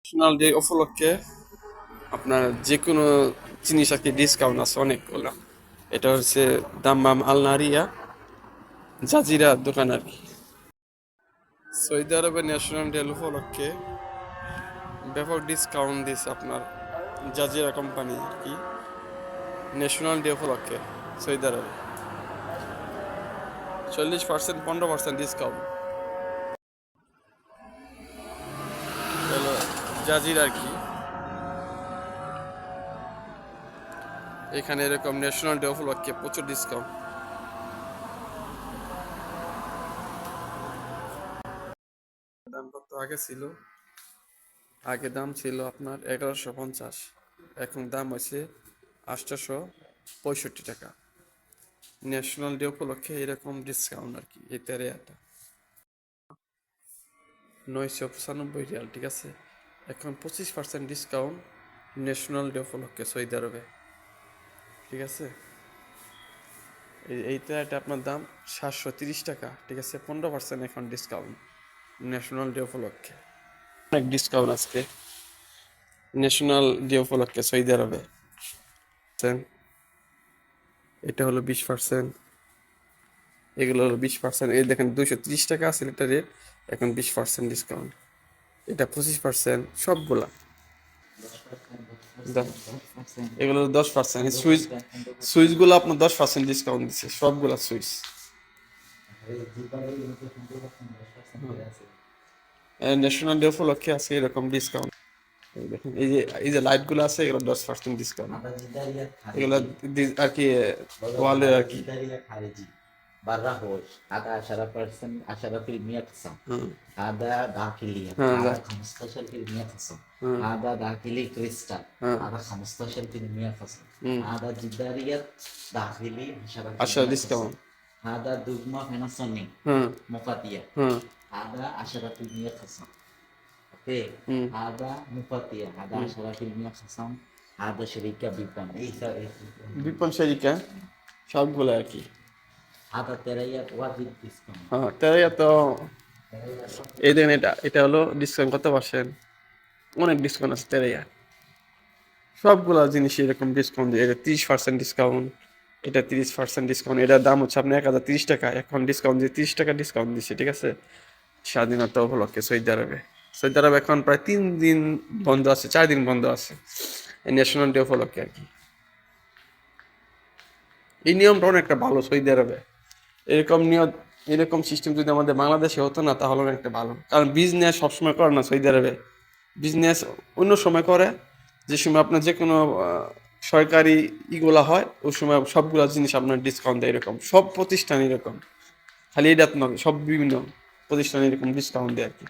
National day উপলক্ষে আপনার যে কোনো জিনিস আর কি ডিসকাউন্ট আছে অনেকগুলো। এটা হচ্ছে দাম্মাম আল নারিয়া জাজিরা দোকান আর কি। সৌদি আরবের ন্যাশনাল ডে উপলক্ষে ব্যাপক ডিসকাউন্ট দিচ্ছে আপনার জাজিরা কোম্পানি আর কি। ন্যাশনাল ডে উপলক্ষে সৌদি আরবে 40% 15% ডিসকাউন্ট হলো জাজিরা আর কি। এখানে এরকম ন্যাশনাল ডে উপলক্ষে প্রচুর ডিসকাউন্ট। দাম কত আগে ছিল? আগে দাম ছিল আপনার 1150, এখন দাম হয়েছে 865 টাকা। ন্যাশনাল ডে উপলক্ষে এরকম ডিসকাউন্ট আর কি। এই তেরিয়াটা 995 রিয়াল, ঠিক আছে। এখন 25% ডিসকাউন্ট ন্যাশনাল ডে উপলক্ষে সৌদি আরবে, ঠিক আছে। এই তেরিয়াটা আপনার দাম 730 টাকা, ঠিক আছে। 15% এখন ডিসকাউন্ট ন্যাশনাল ডে উপলক্ষে। অনেক ডিসকাউন্ট আজকে ন্যাশনাল ডে উপলক্ষে সৌদি আরবে। এটা হলো 20%, এগুলো হলো 20%। এই দেখেন 230 টাকা আছে এটা রেট, এখন 20% ডিসকাউন্ট। এটা 25%, সবগুলা এগুলো 10%। সুইচগুলো আপনার 10% ডিসকাউন্ট দিচ্ছে, সবগুলা সুইচ। ন্যাশনাল ডে উপলক্ষে আছে এরকম ডিসকাউন্ট। দেখেন এই যে লাইটগুলো আছে, এগুলো 10% ডিসকাউন্ট। এগুলো আর কি ওয়ালের আর কি। برا هوش هذا 10% 10% خصم. হুম, هذا داخلي হ্যাঁ هذا 15% خصم. হুম, هذا داخلي كريستال হ্যাঁ, هذا 15% خصم. হুম, هذا جدارية داخلي 10 10% خصم. ডিসকাউন্ট। هذا دوغما فيناسوني হুম, مفاتيح হুম, هذا 10% خصم. اوكي হুম, هذا مفاتيح هذا হুম। 10% خصم. هذا شركة بيبان বিপন শেরিকা সবগুলো আর কি। هذا تريات واجد ديسكاونت. হ্যাঁ তেরিয়া তো এই দেখেন, এটা এটা হলো ডিসকাউন্ট কত পার্সেন্ট। অনেক ডিসকাউন্ট আছে তেরিয়া, সবগুলা জিনিস এরকম ডিসকাউন্ট দিয়ে। এটা 30% ডিসকাউন্ট, এটা 30% ডিসকাউন্ট। এটার দাম হচ্ছে আপনার 1030 টাকা, এখন ডিসকাউন্ট দিয়ে 30 টাকা ডিসকাউন্ট দিচ্ছে, ঠিক আছে। স্বাধীনতা উপলক্ষে সৌদি আরবে। সৌদি আরবে এখন প্রায় 3 দিন বন্ধ আছে, 4 দিন বন্ধ আছে এই ন্যাশনাল ডে উপলক্ষে আর কি। এই নিয়মটা অনেকটা ভালো সৌদি আরবে। এরকম নিয়ম, এরকম সিস্টেম যদি আমাদের বাংলাদেশে হতো না, তাহলে অনেকটা ভালো। কারণ বিজনেস সবসময় করে না সৌদি আরবে। বিজনেস অন্য সময় করে, যে সময় আপনার যে কোনো সরকারি ইগুলা হয়, ওই সময় সবগুলা জিনিস আপনার ডিসকাউন্ট দেয়। এরকম সব প্রতিষ্ঠান এরকম, খালি এটা নয়, সব বিভিন্ন প্রতিষ্ঠান এরকম ডিসকাউন্ট দেয় আর কি।